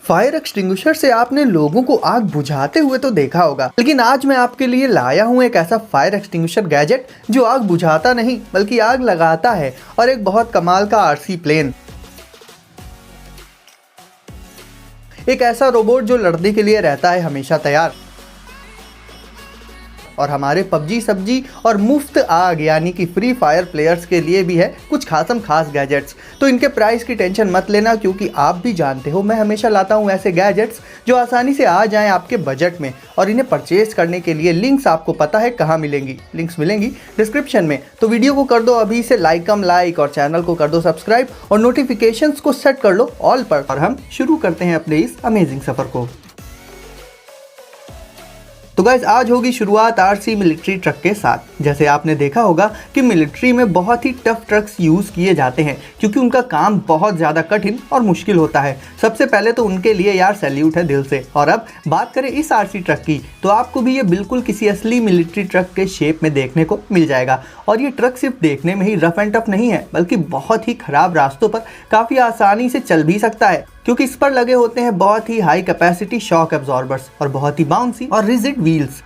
Fire extinguisher से आपने लोगों को आग बुझाते हुए तो देखा होगा, लेकिन आज मैं आपके लिए लाया हूं एक ऐसा फायर एक्सटिंग्विशर गैजेट जो आग बुझाता नहीं बल्कि आग लगाता है, और एक बहुत कमाल का आरसी प्लेन। एक ऐसा रोबोट जो लड़ने के लिए रहता है हमेशा तैयार। और हमारे पबजी सब्जी और मुफ्त आग यानी कि फ्री फायर प्लेयर्स के लिए भी है कुछ खास गैजेट्स। तो इनके प्राइस की टेंशन मत लेना, क्योंकि आप भी जानते हो मैं हमेशा लाता हूं ऐसे गैजेट्स जो आसानी से आ जाएं आपके बजट में। और इन्हें परचेज करने के लिए लिंक्स आपको पता है कहाँ मिलेंगी, लिंक्स मिलेंगी डिस्क्रिप्शन में। तो वीडियो को कर दो अभी से लाइक और चैनल को कर दो सब्सक्राइब और नोटिफिकेशंस को सेट कर लो ऑल पर। और हम शुरू करते हैं अपने इस अमेजिंग सफर को। तो गाइस आज होगी शुरुआत आरसी मिलिट्री ट्रक के साथ। जैसे आपने देखा होगा कि मिलिट्री में बहुत ही टफ ट्रक्स यूज़ किए जाते हैं, क्योंकि उनका काम बहुत ज़्यादा कठिन और मुश्किल होता है। सबसे पहले तो उनके लिए यार सैल्यूट है दिल से। और अब बात करें इस आरसी ट्रक की, तो आपको भी ये बिल्कुल किसी असली मिलिट्री ट्रक के शेप में देखने को मिल जाएगा। और ये ट्रक सिर्फ देखने में ही रफ एंड टफ नहीं है, बल्कि बहुत ही खराब रास्तों पर काफ़ी आसानी से चल भी सकता है, क्योंकि इस पर लगे होते हैं बहुत ही हाई कैपेसिटी शॉक एब्जॉर्बर्स और बहुत ही बाउंसी और रिजिड व्हील्स।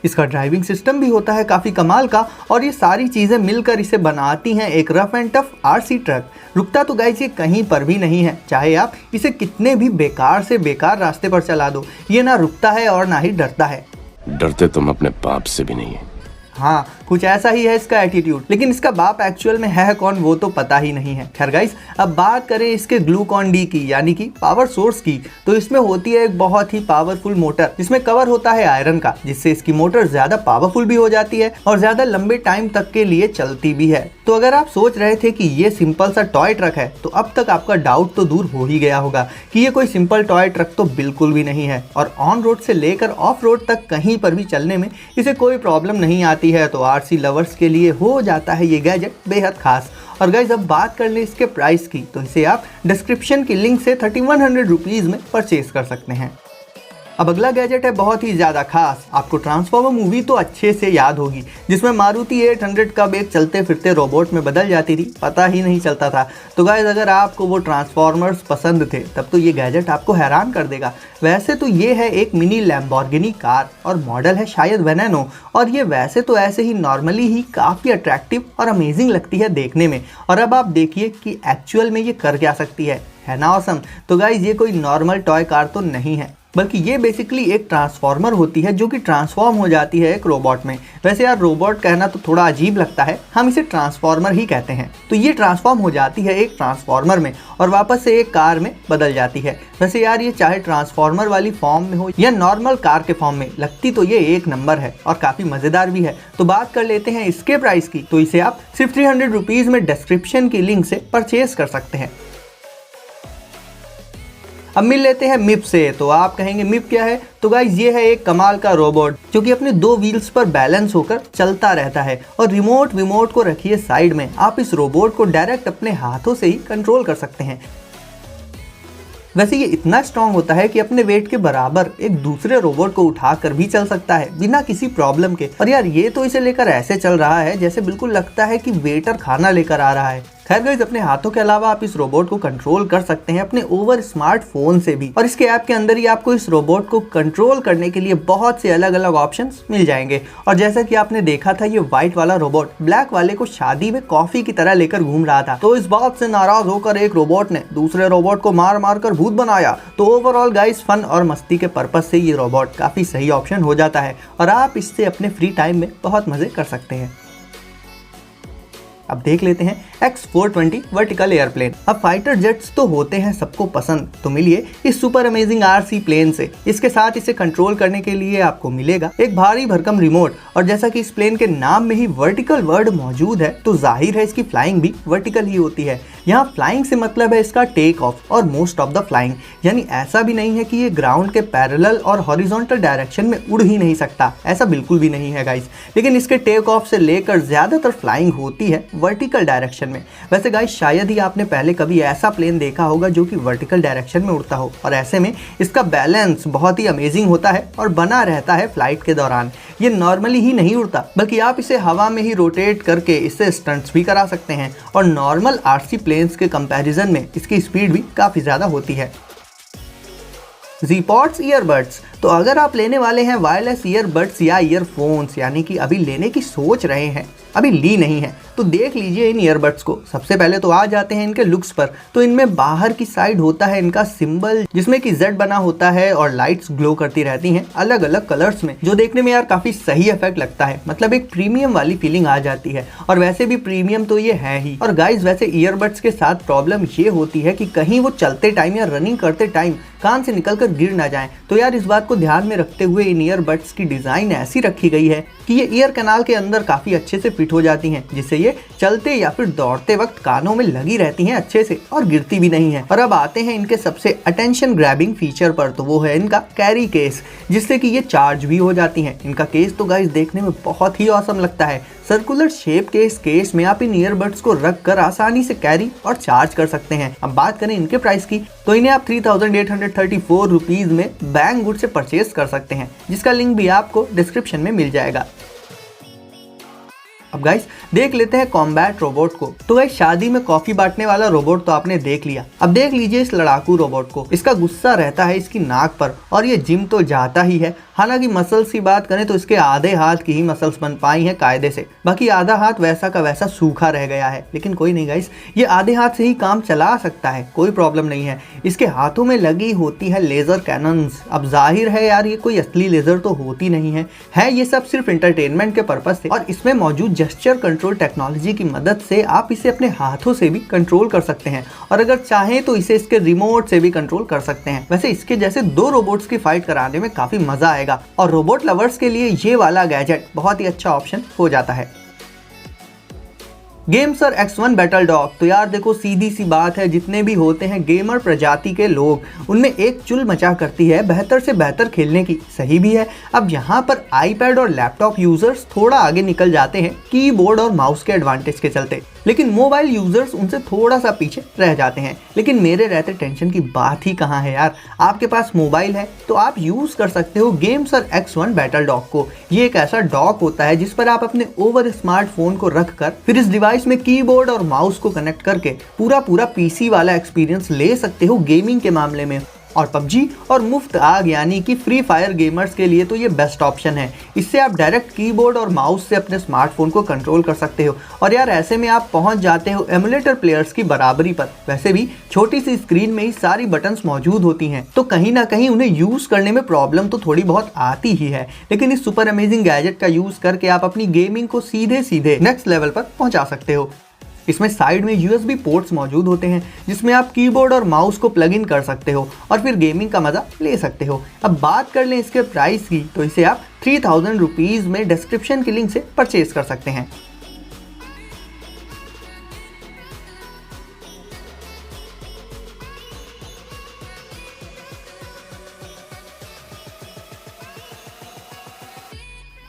इसका ड्राइविंग सिस्टम भी होता है काफ़ी कमाल का, और ये सारी चीज़ें मिलकर इसे बनाती हैं एक rough and tough RC truck. रुकता तो गाइस ये कहीं पर भी नहीं है, चाहे आप इसे कितने भी बेकार से बेकार रास्ते पर चला दो, ये ना रुकता है और ना ही डरता है। डरते तुम अपने बाप से भी नहीं है। हाँ, कुछ ऐसा ही है इसका एटीट्यूड, लेकिन इसका बाप एक्चुअल में है कौन वो तो पता ही नहीं है। खैर गाइस, अब बात करें इसके ग्लूकॉन डी की यानी कि पावर सोर्स की, तो इसमें होती है एक बहुत ही पावरफुल मोटर जिसमें कवर होता है आयरन का, जिससे इसकी मोटर ज्यादा पावरफुल भी हो जाती है और ज्यादा लंबे टाइम तक के लिए चलती भी है। तो अगर आप सोच रहे थे कि ये सिंपल सा टॉय ट्रक है, तो अब तक आपका डाउट तो दूर हो ही गया होगा कि ये कोई सिंपल टॉय ट्रक तो बिल्कुल भी नहीं है। और ऑन रोड से लेकर ऑफ रोड तक कहीं पर भी चलने में इसे कोई प्रॉब्लम नहीं आती है। तो आरसी लवर्स के लिए हो जाता है ये गैजेट बेहद खास। और गाइज अब बात कर ले इसके प्राइस की, तो इसे आप डिस्क्रिप्शन की लिंक से 3100 रुपीज़ में परचेज कर सकते हैं। अब अगला गैजेट है बहुत ही ज़्यादा खास। आपको ट्रांसफॉर्मर मूवी तो अच्छे से याद होगी, जिसमें मारुति 800 का एक चलते फिरते रोबोट में बदल जाती थी, पता ही नहीं चलता था। तो गाइस अगर आपको वो ट्रांसफॉर्मर्स पसंद थे तब तो ये गैजेट आपको हैरान कर देगा। वैसे तो ये है एक मिनी लैम्बोर्गिनी कार और मॉडल है शायद वेनेनो, और ये वैसे तो ऐसे ही नॉर्मली ही काफ़ी अट्रैक्टिव और अमेजिंग लगती है देखने में। और अब आप देखिए कि एक्चुअल में ये कर क्या सकती है ना ऑसम। तो गाइस ये कोई नॉर्मल टॉय कार तो नहीं है, बल्कि ये बेसिकली एक ट्रांसफॉर्मर होती है जो कि ट्रांसफॉर्म हो जाती है एक रोबोट में। वैसे यार रोबोट कहना तो थोड़ा अजीब लगता है, हम इसे ट्रांसफॉर्मर ही कहते हैं। तो ये ट्रांसफॉर्म हो जाती है एक ट्रांसफॉर्मर में और वापस से एक कार में बदल जाती है। वैसे यार ये चाहे ट्रांसफॉर्मर वाली फॉर्म में हो या नॉर्मल कार के फॉर्म में, लगती तो ये एक नंबर है और काफ़ी मज़ेदार भी है। तो बात कर लेते हैं इसके प्राइस की, तो इसे आप सिर्फ 300 रुपीज़ में डिस्क्रिप्शन की लिंक से परचेज कर सकते हैं। अब मिल लेते हैं मिप से। तो आप कहेंगे मिप क्या है? तो गाइस ये है एक कमाल का रोबोट जो कि अपने 2 व्हील्स पर बैलेंस होकर चलता रहता है। और रिमोट को रखिए साइड में, आप इस रोबोट को डायरेक्ट अपने हाथों से ही कंट्रोल कर सकते हैं। वैसे ये इतना स्ट्रांग होता है कि अपने वेट के बराबर एक दूसरे रोबोट को उठाकर भी चल सकता है बिना किसी प्रॉब्लम के। और यार ये तो इसे लेकर ऐसे चल रहा है जैसे बिल्कुल लगता है कि वेटर खाना लेकर आ रहा है। खैर गाइस, अपने हाथों के अलावा आप इस रोबोट को कंट्रोल कर सकते हैं अपने ओवर स्मार्टफोन से भी। और इसके ऐप के अंदर ही आपको इस रोबोट को कंट्रोल करने के लिए बहुत से अलग अलग ऑप्शंस मिल जाएंगे। और जैसा कि आपने देखा था, ये व्हाइट वाला रोबोट ब्लैक वाले को शादी में कॉफी की तरह लेकर घूम रहा था, तो इस बात से नाराज होकर एक रोबोट ने दूसरे रोबोट को मार कर भूत बनाया। तो ओवरऑल गाइस, फन और मस्ती के पर्पज से ये रोबोट काफी सही ऑप्शन हो जाता है और आप इससे अपने फ्री टाइम में बहुत मजे कर सकते हैं। अब देख लेते हैं X420 वर्टिकल एयरप्लेन। अब फाइटर जेट्स तो होते हैं सबको पसंद, तो मिलिए इस सुपर अमेजिंग आरसी प्लेन से। इसके साथ इसे कंट्रोल करने के लिए आपको मिलेगा एक भारी भरकम रिमोट। और जैसा कि इस प्लेन के नाम में ही वर्टिकल वर्ड मौजूद है, तो जाहिर है इसकी फ्लाइंग भी वर्टिकल ही होती है। यहाँ फ्लाइंग से मतलब है इसका टेक ऑफ और मोस्ट ऑफ द फ्लाइंग, यानी ऐसा भी नहीं है कि ये ग्राउंड के पैरेलल और हॉरिजॉन्टल डायरेक्शन में उड़ ही नहीं सकता, ऐसा बिल्कुल भी नहीं है गाइस। लेकिन इसके टेक ऑफ से लेकर ज्यादातर फ्लाइंग होती है वर्टिकल डायरेक्शन में। वैसे गाइस, शायद ही आपने पहले कभी ऐसा प्लेन देखा होगा जो कि वर्टिकल डायरेक्शन में उड़ता हो, और ऐसे में इसका बैलेंस बहुत ही अमेजिंग होता है और बना रहता है फ्लाइट के दौरान। ये नॉर्मली ही नहीं उड़ता, बल्कि आप इसे हवा में ही रोटेट करके इससे स्टंट्स भी करा सकते हैं। और नॉर्मल आरसी प्लेन्स के कंपैरिजन में इसकी स्पीड भी काफ़ी ज़्यादा होती है। ज़ीपॉड्स ईयरबड्स। तो अगर आप लेने वाले हैं वायरलेस ईयरबड्स या ईयरफोन्स, यानी कि अभी लेने की सोच रहे हैं, अभी ली नहीं है, तो देख लीजिए इन ईयरबड्स को। सबसे पहले तो आ जाते हैं इनके लुक्स पर। तो इनमें बाहर की साइड होता है इनका सिंबल, जिसमें कि Z बना होता है और लाइट्स ग्लो करती रहती हैं अलग अलग कलर्स में, जो देखने में यार काफी सही इफेक्ट लगता है। मतलब एक प्रीमियम वाली फीलिंग आ जाती है, और वैसे भी प्रीमियम तो ये है ही। और गाइज वैसे ईयरबड्स के साथ प्रॉब्लम ये होती है कि कहीं वो चलते टाइम या रनिंग करते टाइम कान से निकलकर गिर ना जाएं। तो यार इस बात को ध्यान में रखते हुए इन ईयरबड्स की डिजाइन ऐसी रखी गई है कि ये ईयर कैनाल के अंदर काफी अच्छे से फिट हो जाती हैं, जिससे ये चलते या फिर दौड़ते वक्त कानों में लगी रहती हैं अच्छे से और गिरती भी नहीं है। और अब आते हैं इनके सबसे अटेंशन ग्रैबिंग फीचर पर, तो वो है इनका कैरी केस, जिससे कि ये चार्ज भी हो जाती हैं। इनका केस तो गाइस देखने में बहुत ही औसम लगता है। सर्कुलर शेप के इस केस में आप इन ईयरबड्स को रख कर आसानी से कैरी और चार्ज कर सकते हैं। अब बात करें इनके प्राइस की, तो इन्हें आप 3834 रुपीज में बैंगवुड से परचेज कर सकते हैं, जिसका लिंक भी आपको डिस्क्रिप्शन में मिल जाएगा। अब गाइस देख लेते हैं कॉम्बैट रोबोट को। तो गाइस शादी में कॉफी बांटने वाला रोबोट तो आपने देख लिया, अब देख लीजिए इस लड़ाकू रोबोट को। इसका गुस्सा रहता है इसकी नाक पर, और ये जिम तो जाता ही है। हालांकि मसल्स की बात करें तो इसके आधे हाथ की ही मसल्स बन पाई हैं कायदे से, बाकी आधा हाथ वैसा का वैसा सूखा रह गया है। लेकिन कोई नहीं गाइस, ये आधे हाथ से ही काम चला सकता है, कोई प्रॉब्लम नहीं है। इसके हाथों में लगी होती है लेजर कैनन्स। अब जाहिर है यार ये कोई असली लेजर तो होती नहीं है ये सब सिर्फ एंटरटेनमेंट के पर्पज से। और इसमें मौजूद जेस्चर कंट्रोल टेक्नोलॉजी की मदद से आप इसे अपने हाथों से भी कंट्रोल कर सकते हैं, और अगर चाहें तो इसे इसके रिमोट से भी कंट्रोल कर सकते हैं। वैसे इसके जैसे दो रोबोट्स की फाइट कराने में काफी मजा आएगा, और रोबोट लवर्स के लिए ये वाला गैजेट बहुत ही अच्छा ऑप्शन हो जाता है। गेमसर X1 बैटल डॉग। तो यार देखो सीधी सी बात है, जितने भी होते हैं गेमर प्रजाति के लोग, उनमें एक चुल मचा करती है बेहतर से बेहतर खेलने की। सही भी है। अब यहाँ पर आईपैड और लैपटॉप यूजर्स थोड़ा आगे निकल जाते हैं कीबोर्ड और माउस के एडवांटेज के चलते, लेकिन मोबाइल यूजर्स उनसे थोड़ा सा पीछे रह जाते हैं। लेकिन मेरे रहते टेंशन की बात ही कहाँ है यार। आपके पास मोबाइल है तो आप यूज कर सकते हो गेमसर X1 बैटल डॉग को। ये एक ऐसा डॉग होता है जिस पर आप अपने ओवर स्मार्टफोन को रखकर फिर इस डिवाइस में कीबोर्ड और माउस को कनेक्ट करके पूरा पीसी वाला एक्सपीरियंस ले सकते हो गेमिंग के मामले में। और PUBG और मुफ्त आग यानी कि फ्री फायर गेमर्स के लिए तो ये बेस्ट ऑप्शन है। इससे आप डायरेक्ट कीबोर्ड और माउस से अपने स्मार्टफोन को कंट्रोल कर सकते हो, और यार ऐसे में आप पहुंच जाते हो एमुलेटर प्लेयर्स की बराबरी पर। वैसे भी छोटी सी स्क्रीन में ही सारी बटन्स मौजूद होती हैं, तो कहीं ना कहीं उन्हें यूज करने में प्रॉब्लम तो थोड़ी बहुत आती ही है। लेकिन इस सुपर अमेजिंग गैजेट का यूज करके आप अपनी गेमिंग को सीधे सीधे नेक्स्ट लेवल पर पहुंचा सकते हो। इसमें साइड में USB पोर्ट्स मौजूद होते हैं, जिसमें आप कीबोर्ड और माउस को प्लग इन कर सकते हो और फिर गेमिंग का मजा ले सकते हो। अब बात कर लें इसके प्राइस की, तो इसे आप 3000 रुपीज में डिस्क्रिप्शन की लिंक से परचेज कर सकते हैं।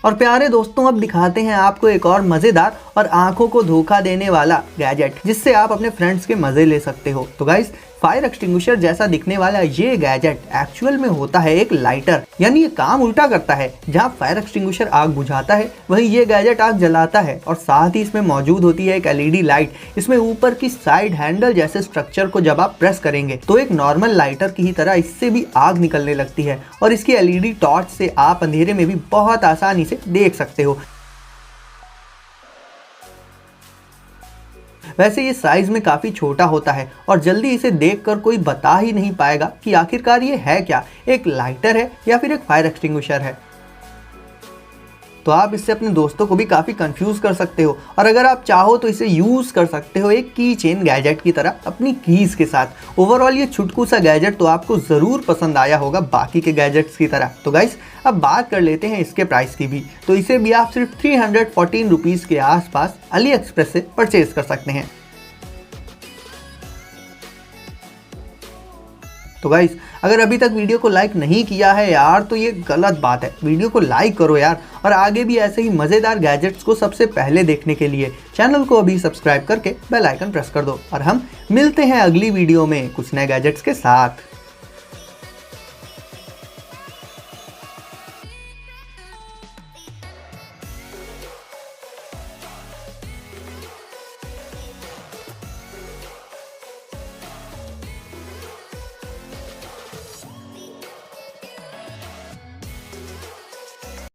और प्यारे दोस्तों, अब दिखाते हैं आपको एक और मजेदार और आंखों को धोखा देने वाला गैजेट, जिससे आप अपने फ्रेंड्स के मजे ले सकते हो। तो गाइस फायर एक्सटिंग्विशर जैसा दिखने वाला ये गैजेट एक्चुअल में होता है एक लाइटर, यानी ये काम उल्टा करता है। जहाँ फायर एक्सटिंग्विशर आग बुझाता है, वहीं ये गैजेट आग जलाता है। और साथ ही इसमें मौजूद होती है एक LED लाइट। इसमें ऊपर की साइड हैंडल जैसे स्ट्रक्चर को जब आप प्रेस करेंगे तो एक नॉर्मल लाइटर की ही तरह इससे भी आग निकलने लगती है, और इसकी LED टॉर्च से आप अंधेरे में भी बहुत आसानी से देख सकते हो। वैसे ये साइज में काफी छोटा होता है, और जल्दी इसे देखकर कोई बता ही नहीं पाएगा कि आखिरकार ये है क्या, एक लाइटर है या फिर एक फायर एक्सटिंग्विशर है। तो आप इससे अपने दोस्तों को भी काफी कंफ्यूज कर सकते हो, और अगर आप चाहो तो इसे यूज कर सकते हो एक की चेन गैजेट की तरह अपनी कीज के साथ। ओवरऑल ये छुटकू सा गैजेट तो आपको जरूर पसंद आया होगा बाकी के गैजेट्स की तरह। तो गाइस अब बात कर लेते हैं इसके प्राइस की भी। तो इसे भी आप सिर्फ 314 रुपीज के आसपास AliExpress से परचेज कर सकते हैं। तो गाइस अगर अभी तक वीडियो को लाइक नहीं किया है यार, तो ये गलत बात है। वीडियो को लाइक करो यार, और आगे भी ऐसे ही मजेदार गैजेट्स को सबसे पहले देखने के लिए चैनल को अभी सब्सक्राइब करके बेल आइकन प्रेस कर दो। और हम मिलते हैं अगली वीडियो में कुछ नए गैजेट्स के साथ।